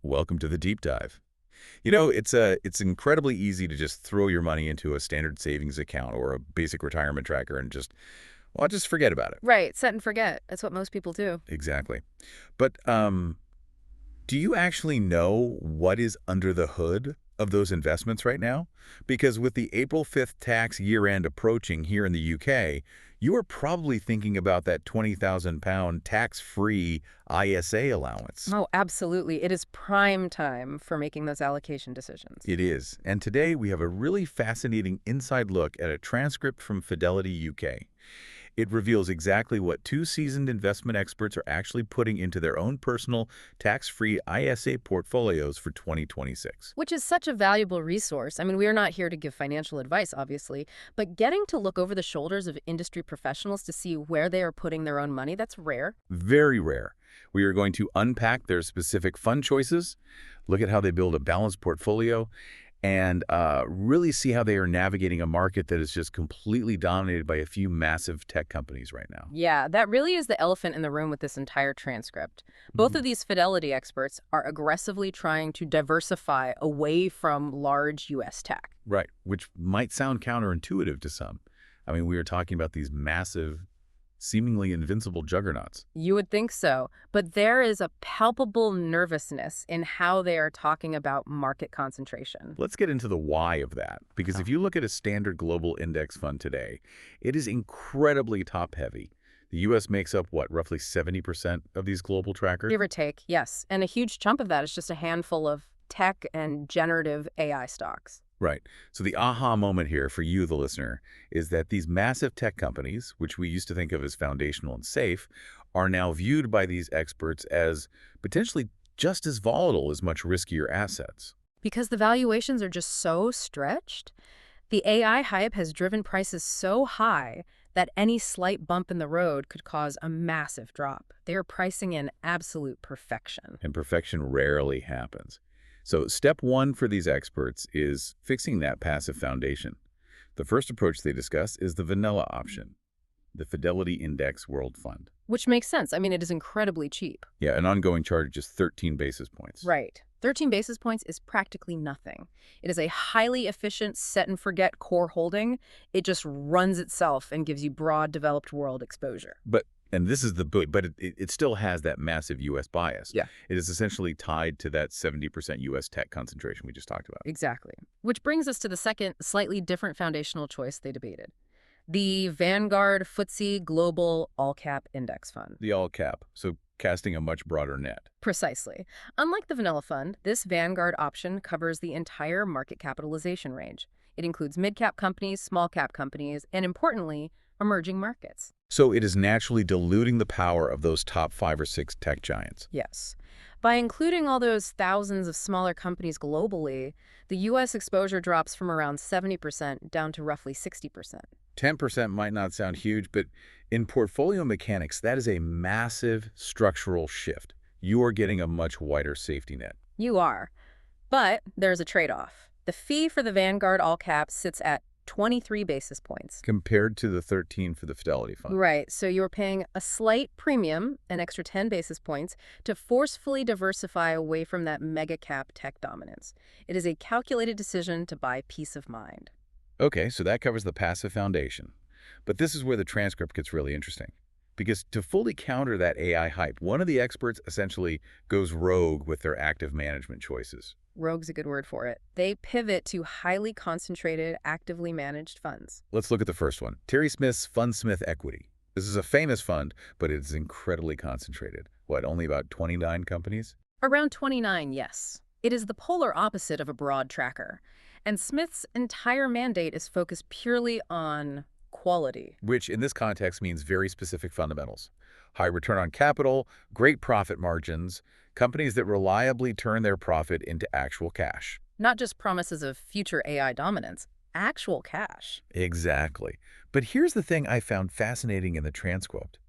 Welcome to the deep dive. It's incredibly easy to just throw your money into a standard savings account or a basic retirement tracker and just forget about it. Right, set and forget. That's what most people do. Exactly. But do you actually know what is under the hood of those investments right now? Because with the April 5th tax year-end approaching here in the UK, you are probably thinking about that £20,000 tax-free ISA allowance. Oh, absolutely. It is prime time for making those allocation decisions. It is. And today we have a really fascinating inside look at a transcript from Fidelity UK. It reveals exactly what two seasoned investment experts are actually putting into their own personal tax-free ISA portfolios for 2026. Which is such a valuable resource. I mean, we are not here to give financial advice, obviously, but getting to look over the shoulders of industry professionals to see where they are putting their own money, that's rare. Very rare. We are going to unpack their specific fund choices, look at how they build a balanced portfolio, and really see how they are navigating a market that is just completely dominated by a few massive tech companies right now. Yeah, that really is the elephant in the room with this entire transcript. Both of these Fidelity experts are aggressively trying to diversify away from large U.S. tech. Right, which might sound counterintuitive to some. I mean, we are talking about these massive, seemingly invincible juggernauts. You would think so, but there is a palpable nervousness in how they are talking about market concentration. Let's get into the why of that, because if you look at a standard global index fund today, it is incredibly top-heavy. The U.S. makes up, what, roughly 70% of these global trackers? Give or take, yes. And a huge chunk of that is just a handful of tech and generative AI stocks. Right. So the aha moment here for you, the listener, is that these massive tech companies, which we used to think of as foundational and safe, are now viewed by these experts as potentially just as volatile as much riskier assets. Because the valuations are just so stretched, the AI hype has driven prices so high that any slight bump in the road could cause a massive drop. They are pricing in absolute perfection. And perfection rarely happens. So step one for these experts is fixing that passive foundation. The first approach they discuss is the vanilla option, the Fidelity Index World Fund. Which makes sense. I mean, it is incredibly cheap. Yeah, an ongoing charge of just 13 basis points. Right. 13 basis points is practically nothing. It is a highly efficient set-and-forget core holding. It just runs itself and gives you broad developed world exposure. And this is it still has that massive U.S. bias. Yeah. It is essentially tied to that 70% U.S. tech concentration we just talked about. Exactly. Which brings us to the second, slightly different foundational choice they debated. The Vanguard FTSE Global All-Cap Index Fund. The all-cap, so casting a much broader net. Precisely. Unlike the vanilla fund, this Vanguard option covers the entire market capitalization range. It includes mid-cap companies, small-cap companies, and importantly, emerging markets. So it is naturally diluting the power of those top 5 or 6 tech giants. Yes. By including all those thousands of smaller companies globally, the U.S. exposure drops from around 70% down to roughly 60%. 10% might not sound huge, but in portfolio mechanics, that is a massive structural shift. You are getting a much wider safety net. You are. But there's a trade-off. The fee for the Vanguard all-cap sits at 23 basis points. Compared to the 13 for the Fidelity Fund. Right, so you're paying a slight premium, an extra 10 basis points, to forcefully diversify away from that mega-cap tech dominance. It is a calculated decision to buy peace of mind. Okay, so that covers the passive foundation. But this is where the transcript gets really interesting. Because to fully counter that AI hype, one of the experts essentially goes rogue with their active management choices. Rogue's a good word for it. They pivot to highly concentrated, actively managed funds. Let's look at the first one, Terry Smith's Fundsmith Equity. This is a famous fund, but it is incredibly concentrated. What, only about 29 companies? Around 29, yes. It is the polar opposite of a broad tracker. And Smith's entire mandate is focused purely on quality. Which in this context means very specific fundamentals. High return on capital, great profit margins, companies that reliably turn their profit into actual cash. Not just promises of future AI dominance, actual cash. Exactly. But here's the thing I found fascinating in the transcript.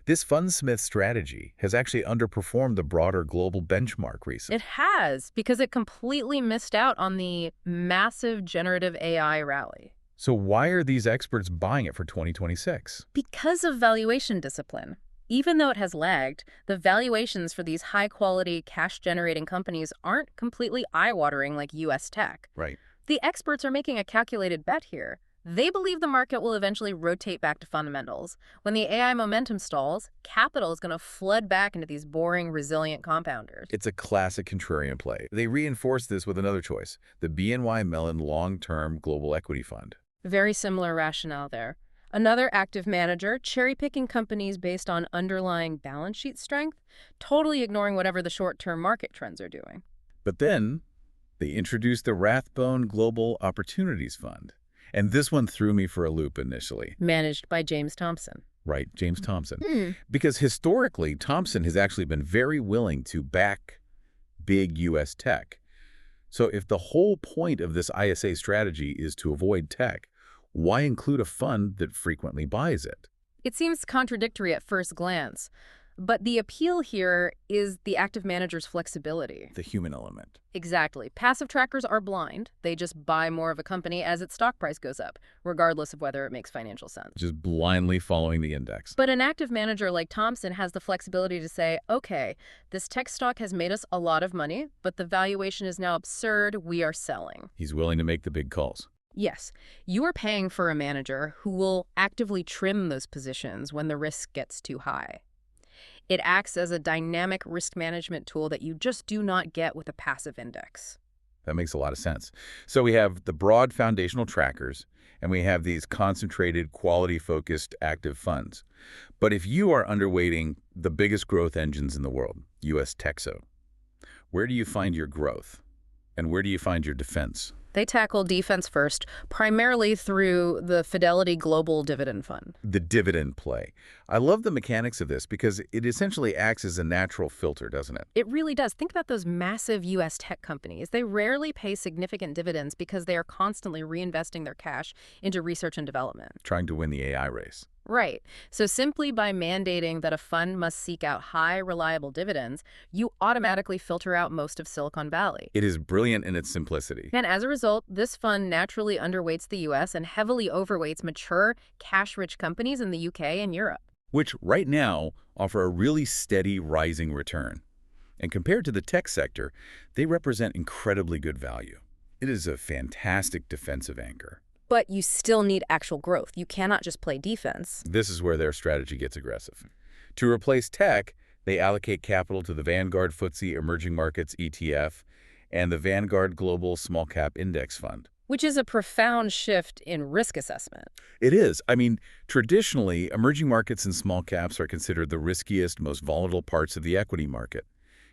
This Fundsmith strategy has actually underperformed the broader global benchmark recently. It has, because it completely missed out on the massive generative AI rally. So why are these experts buying it for 2026? Because of valuation discipline. Even though it has lagged, the valuations for these high-quality, cash-generating companies aren't completely eye-watering like U.S. tech. Right. The experts are making a calculated bet here. They believe the market will eventually rotate back to fundamentals. When the AI momentum stalls, capital is going to flood back into these boring, resilient compounders. It's a classic contrarian play. They reinforce this with another choice, the BNY Mellon Long-Term Global Equity Fund. Very similar rationale there. Another active manager, cherry-picking companies based on underlying balance sheet strength, totally ignoring whatever the short-term market trends are doing. But then they introduced the Rathbone Global Opportunities Fund. And this one threw me for a loop initially. Managed by James Thompson. Right, James Thompson. Because historically, Thompson has actually been very willing to back big U.S. tech. So if the whole point of this ISA strategy is to avoid tech, why include a fund that frequently buys it? It seems contradictory at first glance, but the appeal here is the active manager's flexibility. The human element. Exactly. Passive trackers are blind. They just buy more of a company as its stock price goes up, regardless of whether it makes financial sense. Just blindly following the index. But an active manager like Thompson has the flexibility to say, okay, this tech stock has made us a lot of money, but the valuation is now absurd. We are selling. He's willing to make the big calls. Yes, you are paying for a manager who will actively trim those positions when the risk gets too high. It acts as a dynamic risk management tool that you just do not get with a passive index. That makes a lot of sense. So we have the broad foundational trackers, and we have these concentrated, quality-focused active funds. But if you are underweighting the biggest growth engines in the world, U.S. Texo, where do you find your growth? And where do you find your defense? They tackle defense first, primarily through the Fidelity Global Dividend Fund. The dividend play. I love the mechanics of this because it essentially acts as a natural filter, doesn't it? It really does. Think about those massive U.S. tech companies. They rarely pay significant dividends because they are constantly reinvesting their cash into research and development. Trying to win the AI race. Right. So simply by mandating that a fund must seek out high, reliable dividends, you automatically filter out most of Silicon Valley. It is brilliant in its simplicity. And as a result, this fund naturally underweights the U.S. and heavily overweights mature, cash-rich companies in the U.K. and Europe. Which right now offer a really steady rising return. And compared to the tech sector, they represent incredibly good value. It is a fantastic defensive anchor. But you still need actual growth. You cannot just play defense. This is where their strategy gets aggressive. To replace tech, they allocate capital to the Vanguard FTSE Emerging Markets ETF and the Vanguard Global Small Cap Index Fund. Which is a profound shift in risk assessment. It is. I mean, traditionally, emerging markets and small caps are considered the riskiest, most volatile parts of the equity market.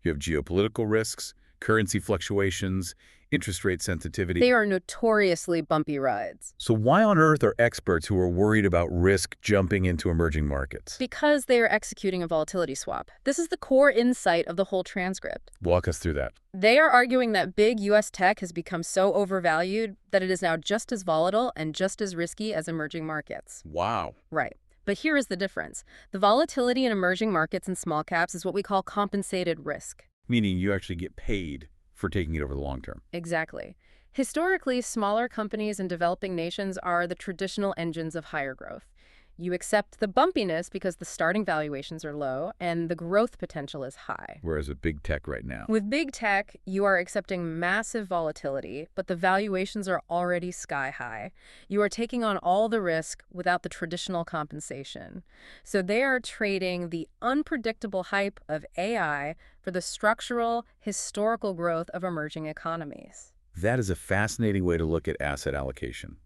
You have geopolitical risks, currency fluctuations, interest rate sensitivity. They are notoriously bumpy rides. So why on earth are experts who are worried about risk jumping into emerging markets? Because they are executing a volatility swap. This is the core insight of the whole transcript. Walk us through that. They are arguing that big U.S. tech has become so overvalued that it is now just as volatile and just as risky as emerging markets. Wow. Right. But here is the difference. The volatility in emerging markets and small caps is what we call compensated risk. Meaning you actually get paid for taking it over the long term. Exactly. Historically, smaller companies in developing nations are the traditional engines of higher growth. You accept the bumpiness because the starting valuations are low and the growth potential is high. Whereas with big tech right now. With big tech, you are accepting massive volatility, but the valuations are already sky high. You are taking on all the risk without the traditional compensation. So they are trading the unpredictable hype of AI for the structural, historical growth of emerging economies. That is a fascinating way to look at asset allocation.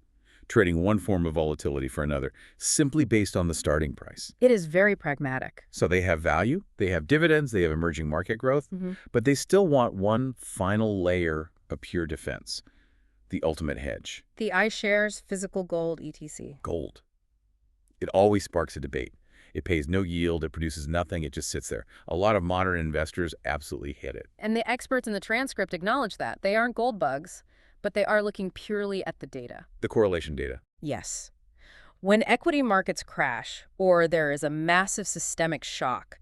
Trading one form of volatility for another, simply based on the starting price. It is very pragmatic. So they have value, they have dividends, they have emerging market growth, but they still want one final layer of pure defense, the ultimate hedge. The iShares physical gold ETC. Gold. It always sparks a debate. It pays no yield, it produces nothing, it just sits there. A lot of modern investors absolutely hit it. And the experts in the transcript acknowledge that. They aren't gold bugs, but they are looking purely at the data. The correlation data. Yes. When equity markets crash, or there is a massive systemic shock,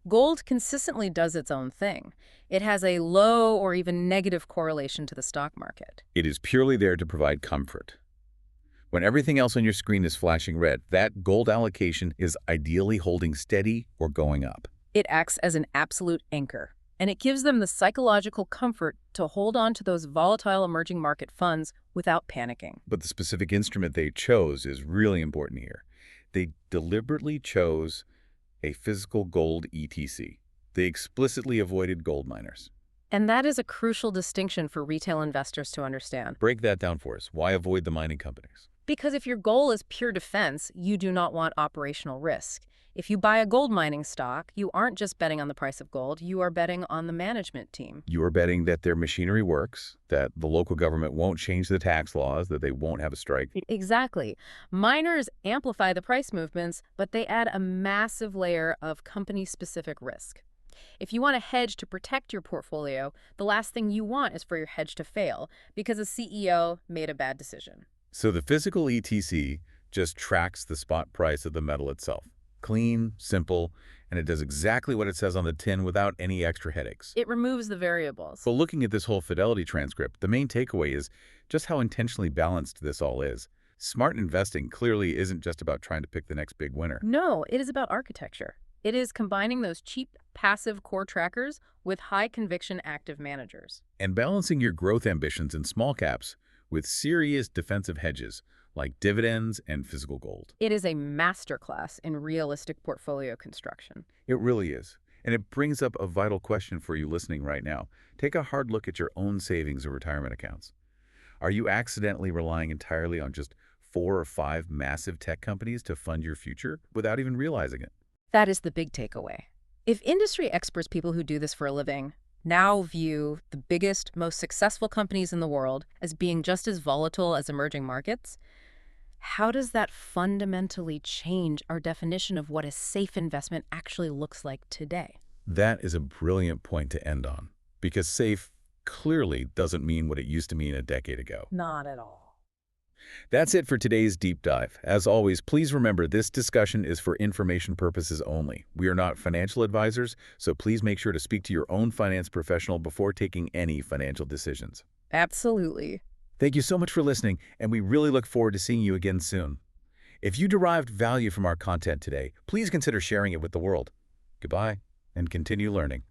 gold consistently does its own thing. It has a low or even negative correlation to the stock market. It is purely there to provide comfort. When everything else on your screen is flashing red, that gold allocation is ideally holding steady or going up. It acts as an absolute anchor, and it gives them the psychological comfort to hold on to those volatile emerging market funds without panicking. But the specific instrument they chose is really important here. They deliberately chose a physical gold ETC. They explicitly avoided gold miners. And that is a crucial distinction for retail investors to understand. Break that down for us. Why avoid the mining companies? Because if your goal is pure defense, you do not want operational risk. If you buy a gold mining stock, you aren't just betting on the price of gold, you are betting on the management team. You are betting that their machinery works, that the local government won't change the tax laws, that they won't have a strike. Exactly. Miners amplify the price movements, but they add a massive layer of company-specific risk. If you want a hedge to protect your portfolio, the last thing you want is for your hedge to fail because a CEO made a bad decision. So the physical ETC just tracks the spot price of the metal itself. Clean, simple, and it does exactly what it says on the tin without any extra headaches. It removes the variables. So looking at this whole Fidelity transcript, the main takeaway is just how intentionally balanced this all is. Smart investing clearly isn't just about trying to pick the next big winner. No, it is about architecture. It is combining those cheap, passive core trackers with high-conviction active managers. And balancing your growth ambitions in small caps with serious defensive hedges like dividends and physical gold. It is a masterclass in realistic portfolio construction. It really is. And it brings up a vital question for you listening right now. Take a hard look at your own savings or retirement accounts. Are you accidentally relying entirely on just 4 or 5 massive tech companies to fund your future without even realizing it? That is the big takeaway. If industry experts, people who do this for a living, now view the biggest, most successful companies in the world as being just as volatile as emerging markets, how does that fundamentally change our definition of what a safe investment actually looks like today? That is a brilliant point to end on, because safe clearly doesn't mean what it used to mean a decade ago. Not at all. That's it for today's deep dive. As always, please remember this discussion is for information purposes only. We are not financial advisors, so please make sure to speak to your own finance professional before taking any financial decisions. Absolutely. Thank you so much for listening, and we really look forward to seeing you again soon. If you derived value from our content today, please consider sharing it with the world. Goodbye, and continue learning.